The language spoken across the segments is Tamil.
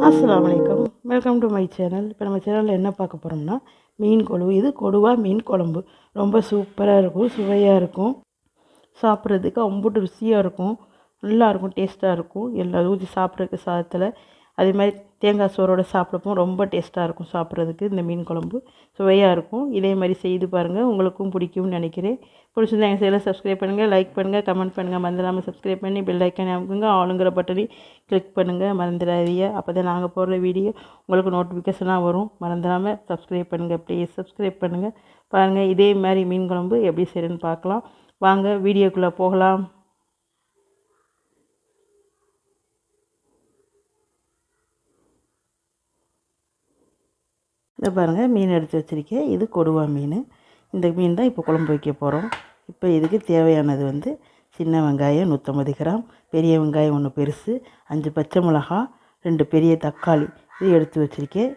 அஸ்ஸலாமு அலைக்கும். Welcome to my channel. இப்போ நம்ம சேனலில் என்ன பார்க்க போகிறோம்னா மீன் குழம்பு. இது கொடுவா மீன் குழம்பு. ரொம்ப சூப்பராக இருக்கும், சுவையாக இருக்கும், சாப்பிட்றதுக்கு அம்புட்டு ருசியாக இருக்கும், நல்லாயிருக்கும், டேஸ்ட்டாக இருக்கும். எல்லாம் ஊற்றி சாப்பிட்றதுக்கு சாதத்தில் அதே மாதிரி தேங்காய் சோறோடு சாப்பிட்றப்போ ரொம்ப டேஸ்ட்டாக இருக்கும் சாப்பிட்றதுக்கு. இந்த மீன் குழம்பு சுவையாக இருக்கும். இதே மாதிரி செய்து பாருங்கள், உங்களுக்கும் பிடிக்கும்னு நினைக்கிறேன். பிடிச்சிருந்தா எங்கள் சேனலை சப்ஸ்கிரைப் பண்ணுங்கள், லைக் பண்ணுங்கள், கமெண்ட் பண்ணுங்கள். மறந்துடாமல் சப்ஸ்கிரைப் பண்ணி பெல் ஐக்கானே அமுக்குங்க. ஆளுங்கிற பட்டனை கிளிக் பண்ணுங்கள், மறந்துடாதீங்க. அப்போ தான் நாங்கள் போடுற வீடியோ உங்களுக்கு நோட்டிஃபிகேஷனாக வரும். மறந்துடாமல் சப்ஸ்கிரைப் பண்ணுங்கள், ப்ளீஸ் சப்ஸ்கிரைப் பண்ணுங்கள். பாருங்கள், இதே மாதிரி மீன் குழம்பு எப்படி செய்யணுன்னு பார்க்கலாம். வாங்க வீடியோக்குள்ளே போகலாம். இதை பாருங்கள், மீன் எடுத்து வச்சுருக்கேன். இது கொடுவா மீன். இந்த மீன் தான் இப்போ குழம்பு வைக்க போகிறோம். இப்போ இதுக்கு தேவையானது சின்ன வெங்காயம் 150 கிராம், பெரிய வெங்காயம் 1 பெருசு, 5 பச்சை மிளகா, 2 பெரிய தக்காளி இது எடுத்து வச்சுருக்கேன்.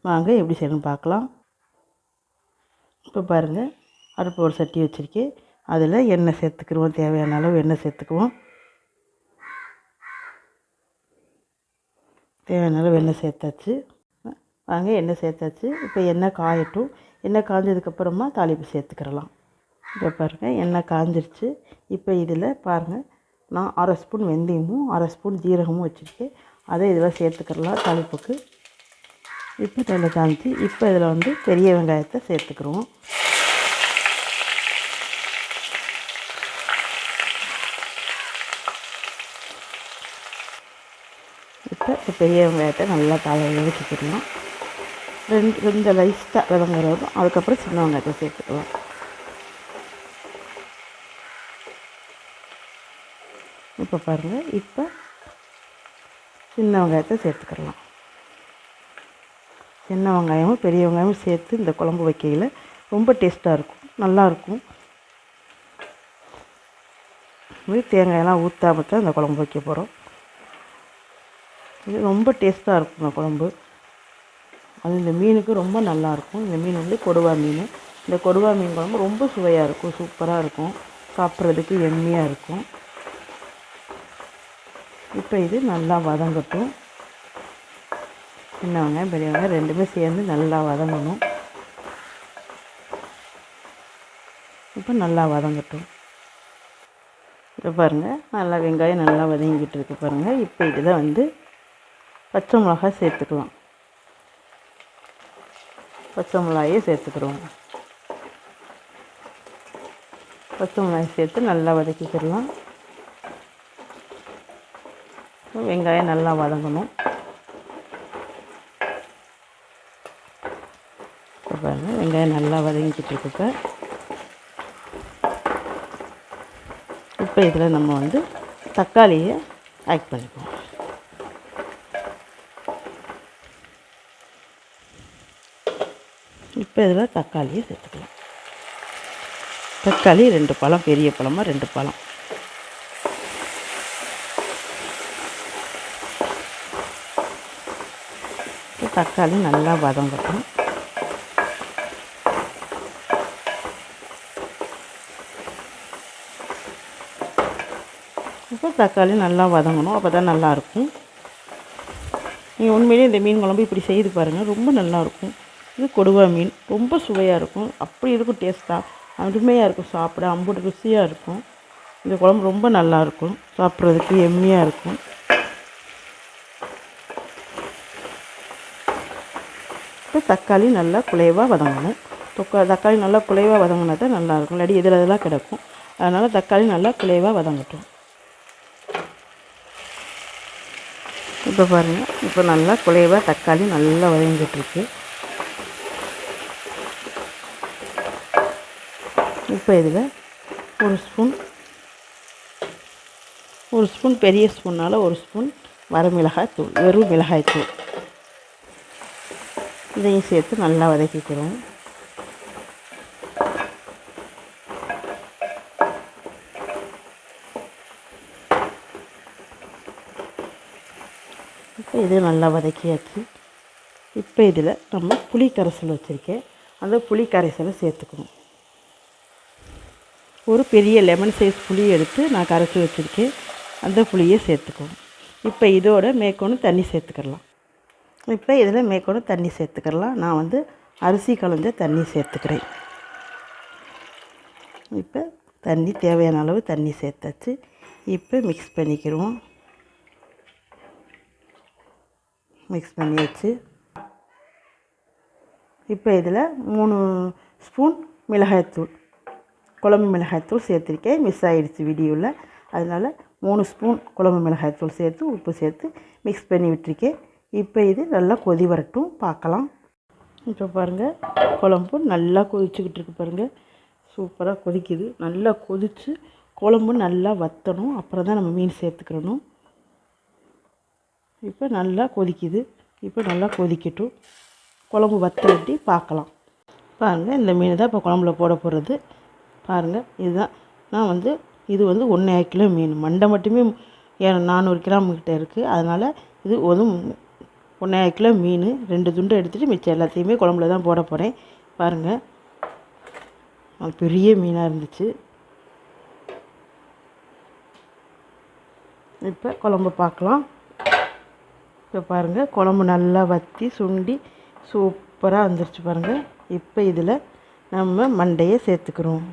வாங்க எப்படி செய்யணும்னு பார்க்கலாம். இப்போ பாருங்கள், அடுப்பு ஒரு சட்டி வச்சுருக்கேன். அதில் எண்ணெய் சேர்த்துக்கிடுவோம். தேவையான அளவு எண்ணெய் சேர்த்துக்குவோம். தேவையான அளவு எண்ணெய் சேர்த்தாச்சு. வாங்க எண்ணெய் சேர்த்தாச்சு. இப்போ எண்ணெய் காயட்டும். எண்ணெய் காஞ்சதுக்கப்புறமா தாளிப்பு சேர்த்துக்கிறலாம். இப்போ பாருங்கள், எண்ணெய் காஞ்சிருச்சு. இப்போ இதில் பாருங்கள், நான் 1/2 ஸ்பூன் வெந்தயமும் 1/2 ஸ்பூன் ஜீரகமும் வச்சுருக்கேன். அதை இதில் சேர்த்துக்கிறலாம் தாளிப்புக்கு. இப்போ நல்லா காஞ்சி, இப்போ இதில் பெரிய வெங்காயத்தை சேர்த்துக்கிறோம். இப்போ பெரிய வெங்காயத்தை நல்லா வச்சுக்கிடலாம். கொஞ்சம் லைட்டாக வதங்குறதும் அதுக்கப்புறம் சின்ன வெங்காயத்தை சேர்த்துக்கலாம். இப்போ பாருங்கள், இப்போ சின்ன வெங்காயத்தை சேர்த்துக்கலாம். சின்ன வெங்காயமும் பெரிய வெங்காயமும் சேர்த்து இந்த குழம்பு வைக்கையில் ரொம்ப டேஸ்ட்டாக இருக்கும், நல்லாயிருக்கும். தேங்காயெல்லாம் ஊற்றாம தான் இந்த குழம்பு வைக்க போகிறோம். இது ரொம்ப டேஸ்ட்டாக இருக்கும் இந்த குழம்பு. அது இந்த மீனுக்கு ரொம்ப நல்லாயிருக்கும். இந்த மீன் கொடுவா மீன். இந்த கொடுவா மீன் குழம்பு ரொம்ப சுவையாக இருக்கும், சூப்பராக இருக்கும், சாப்பிட்றதுக்கு எம்மியாக இருக்கும். இப்போ இது நல்லா வதங்கட்டும். சின்ன வெங்காயம் பெரிய வெங்காயம் ரெண்டுமே சேர்ந்து நல்லா வதங்கணும். இப்போ நல்லா வதங்கட்டும். இப்போ பாருங்கள், நல்லா வெங்காயம் நல்லா வதங்கிட்டு இருக்கு பாருங்கள். இப்போ இதில் பச்சை மிளகாய் சேர்த்துக்கலாம். பச்சை மிளகாயை சேர்த்துக்கிறோம். பச்சை மிளகாய் சேர்த்து நல்லா வதக்கிக்கிடலாம். வெங்காயம் நல்லா வதங்கணும். பாருங்கள், வெங்காயம் நல்லா வதங்கிக்கிட்டு இருக்கு. இப்போ இதில் நம்ம தக்காளியை ஆட் பண்ணிக்குவோம். இப்போ இதில் தக்காளியை சேர்த்துக்கலாம். தக்காளி 2 பழம், பெரிய பழமாக 2 பழம். தக்காளி நல்லா வதங்கட்டும். இப்போ தக்காளி நல்லா வதங்கணும், அப்போ தான் நல்லாயிருக்கும். நீங்கள் உண்மையிலே இந்த மீன் குழம்பு இப்படி செய்து பாருங்கள், ரொம்ப நல்லாயிருக்கும். இது கொடுவா மீன், ரொம்ப சுவையாக இருக்கும், அப்படி இருக்கும், டேஸ்ட்டாக அருமையாக இருக்கும், சாப்பிட அம்புட்டு ருசியாக இருக்கும். இந்த குழம்பு ரொம்ப நல்லாயிருக்கும், சாப்பிட்றதுக்கு எம்மியாக இருக்கும். இப்போ தக்காளி நல்லா குலைவாக வதங்கணும். தக்காளி நல்லா குலைவாக வதங்கினா தான் நல்லாயிருக்கும், இல்லாட்டி இதெல்லாம் கிடக்கும். அதனால் தக்காளி நல்லா குலைவாக வதங்கட்டும். இப்போ பாருங்கள், இப்போ நல்லா குலைவாக தக்காளி நல்லா வதங்கிட்டுருக்கு. இப்போ இதில் ஒரு ஸ்பூன் பெரிய ஸ்பூனால் 1 ஸ்பூன் வரமிளகாய் தூள், வெறும் மிளகாய் தூள் இதையும் சேர்த்து நல்லா வதக்கிக்கிறோம். இப்போ இது நல்லா வதக்கியாச்சு. இப்போ இதில் நம்ம புளி கரைசல் வச்சுருக்கேன். அந்த புளி கரைசலை சேர்த்துக்கணும். ஒரு பெரிய லெமன் சைஸ் புளி எடுத்து நான் கரைச்சி வச்சுருக்கேன். அந்த புளியை சேர்த்துக்குவோம். இப்போ இதோட மேற்கொண்டு தண்ணி சேர்த்துக்கிடலாம். இப்போ இதில் மேற்கொண்டு தண்ணி சேர்த்துக்கிடலாம். நான் வந்து அரிசி கலந்த தண்ணி சேர்த்துக்கிறேன். இப்போ தண்ணி தேவையான அளவு தண்ணி சேர்த்தாச்சு. இப்போ மிக்ஸ் பண்ணிக்கிறோம். மிக்ஸ் பண்ணியாச்சு. இப்போ இதில் 3 ஸ்பூன் மிளகாய்த்தூள், குழம்பு மிளகாய்த்தூள் சேர்த்துருக்கேன். மிஸ் ஆகிடுச்சு வீடியோவில். அதனால் 3 ஸ்பூன் குழம்பு மிளகாய்த்தூள் சேர்த்து உப்பு சேர்த்து மிக்ஸ் பண்ணி விட்டுருக்கேன். இப்போ இது நல்லா கொதி வரட்டும், பார்க்கலாம். இப்போ பாருங்கள், குழம்பு நல்லா கொதிச்சுக்கிட்டு இருக்கு பாருங்கள். சூப்பராக கொதிக்குது. நல்லா கொதித்து குழம்பு நல்லா வற்றணும். அப்புறம் தான் நம்ம மீன் சேர்த்துக்கிறணும். இப்போ நல்லா கொதிக்குது. இப்போ நல்லா கொதிக்கட்டும். குழம்பு வற்றி பார்க்கலாம். பாருங்கள், இந்த மீன் தான் இப்போ குழம்புல போட போகிறது. பாருங்கள், இதுதான் நான் வந்து இது வந்து 1.5 கிலோ மீன். மண்டை மட்டுமே 400 கிராம் கிட்ட இருக்குது. அதனால் இது 1.5 கிலோ மீன் 2 துண்டு எடுத்துகிட்டு மிச்சம் எல்லாத்தையுமே குழம்புல தான் போட போகிறேன். பாருங்கள், பெரிய மீனாக இருந்துச்சு. இப்போ குழம்பு பார்க்கலாம். இப்போ பாருங்கள், குழம்பு நல்லா வற்றி சுண்டி சூப்பராக வந்துருச்சு பாருங்கள். இப்போ இதில் நம்ம மண்டையை சேர்த்துக்கிறோம்.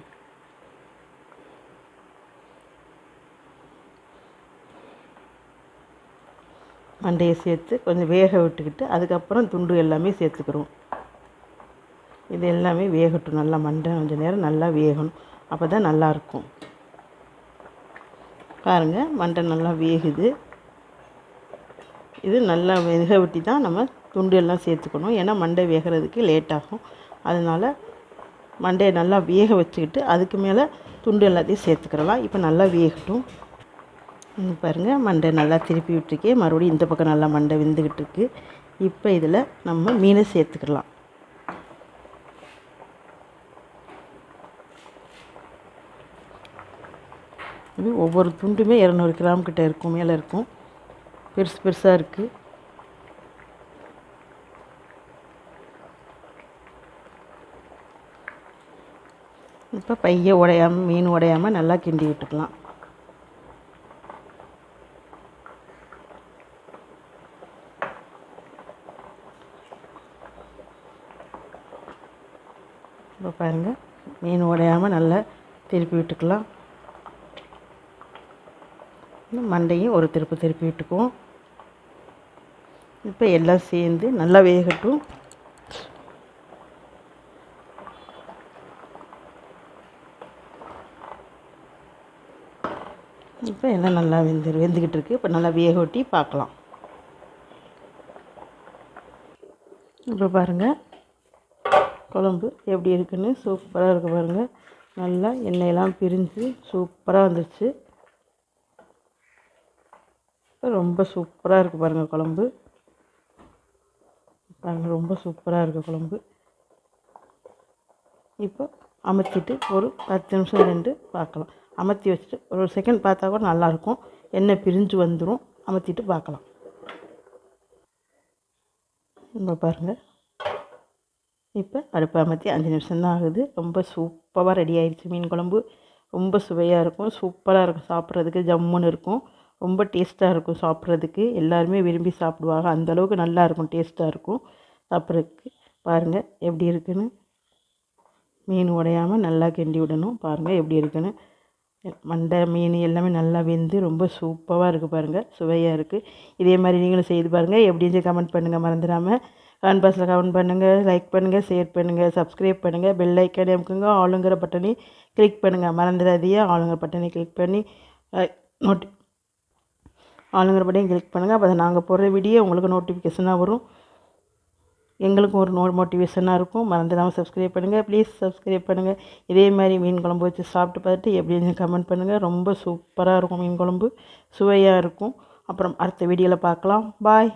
மண்டையை சேர்த்து கொஞ்சம் வேக விட்டுக்கிட்டு அதுக்கப்புறம் துண்டு எல்லாமே சேர்த்துக்கிறோம். இது எல்லாமே வேகட்டும். நல்லா மண்டை கொஞ்சம் நேரம் நல்லா வேகணும். அப்போ தான் நல்லாயிருக்கும். பாருங்கள், மண்டை நல்லா வேகுது. இது நல்லா வேக விட்டு தான் நம்ம துண்டு எல்லாம் சேர்த்துக்கணும். ஏன்னா மண்டை வேகிறதுக்கு லேட் ஆகும். அதனால் மண்டையை நல்லா வேக வச்சுக்கிட்டு அதுக்கு மேலே துண்டு எல்லாத்தையும் சேர்த்துக்கிறலாம். இப்போ நல்லா வேகட்டும். பாருங்கள், மண்டை நல்லா திருப்பி விட்டுருக்கேன். மறுபடியும் இந்த பக்கம் நல்லா மண்டை வெந்துக்கிட்டு இருக்கு. இப்போ இதில் நம்ம மீனை சேர்த்துக்கலாம். இது ஒவ்வொரு துண்டுமே 200 கிராம் கிட்ட இருக்கும், மேலே இருக்கும். பெருசு பெருசாக இருக்குது. இப்போ பையை உடையாமல் மீன் உடையாமல் நல்லா கிண்டி விட்டுக்கலாம். இப்போ பாருங்கள், மீன் உடையாமல் நல்லா திருப்பி விட்டுக்கலாம். மண்டையும் ஒரு திருப்பி விட்டுக்குவோம். இப்போ எல்லாம் சேர்ந்து நல்லா வேகட்டும். இப்போ எல்லாம் நல்லா வெந்துக்கிட்டு இருக்குது. இப்போ நல்லா வேக ஒட்டி பார்க்கலாம். இப்போ பாருங்கள், குழம்பு எப்படி இருக்குன்னு சூப்பராக இருக்குது பாருங்கள். நல்லா எண்ணெயெல்லாம் பிரிஞ்சு சூப்பராக வந்துச்சு. ரொம்ப சூப்பராக இருக்குது பாருங்கள் குழம்பு. பாருங்கள், ரொம்ப சூப்பராக இருக்குது குழம்பு. இப்போ அமர்த்திட்டு ஒரு 10 நிமிஷம் நின்று பார்க்கலாம். அமர்த்தி வச்சுட்டு ஒரு செகண்ட் பார்த்தா கூட நல்லாயிருக்கும். எண்ணெய் பிரிஞ்சு வந்துடும். அமர்த்திட்டு பார்க்கலாம். இப்போ பாருங்கள், இப்போ அடுப்பை அமர்த்தி 5 நிமிஷம் தான் ஆகுது. ரொம்ப சூப்பராக ரெடி ஆகிடுச்சு மீன் குழம்பு. ரொம்ப சுவையாக இருக்கும், சூப்பராக இருக்கும். சாப்பிட்றதுக்கு ஜம்முன்னு இருக்கும். ரொம்ப டேஸ்ட்டாக இருக்கும் சாப்பிட்றதுக்கு. எல்லாருமே விரும்பி சாப்பிடுவாங்க. அந்தளவுக்கு நல்லாயிருக்கும், டேஸ்ட்டாக இருக்கும் சாப்பிட்றதுக்கு. பாருங்கள் எப்படி இருக்குன்னு. மீன் உடையாமல் நல்லா கிண்டி விடணும். பாருங்கள் எப்படி இருக்குன்னு. மண்டை மீன் எல்லாமே நல்லா வெந்து ரொம்ப சூப்பராக இருக்குது பாருங்கள். சுவையாக இருக்குது. இதே மாதிரி நீங்களும் செய்து பாருங்கள். எப்படின்னு கமெண்ட் பண்ணுங்கள். மறந்துடாமல் கமெண்ட் பாக்ஸில் கமெண்ட் பண்ணுங்கள். லைக் பண்ணுங்கள், ஷேர் பண்ணுங்கள், சப்ஸ்கிரைப் பண்ணுங்கள். பெல் ஐக்கானே அமுக்குங்க. ஆளுங்கிற பட்டனை கிளிக் பண்ணுங்கள். மறந்துடாதீங்க, ஆளுங்கிற பட்டனை கிளிக் பண்ணி ஆளுங்கிற பட்டனை கிளிக் பண்ணுங்கள். அப்போ நாங்கள் போடுற வீடியோ உங்களுக்கு நோட்டிஃபிகேஷனாக வரும். எங்களுக்கும் ஒரு மோட்டிவேஷனாக இருக்கும். மறந்துடாமல் சப்ஸ்கிரைப் பண்ணுங்கள். ப்ளீஸ் சப்ஸ்கிரைப் பண்ணுங்கள். இதே மாதிரி மீன் குழம்பு வச்சு சாப்பிட்டு பார்த்துட்டு எப்படின்னு கமெண்ட் பண்ணுங்கள். ரொம்ப சூப்பராக இருக்கும் மீன் குழம்பு, சுவையாக இருக்கும். அப்புறம் அடுத்த வீடியோவில் பார்க்கலாம். பாய்.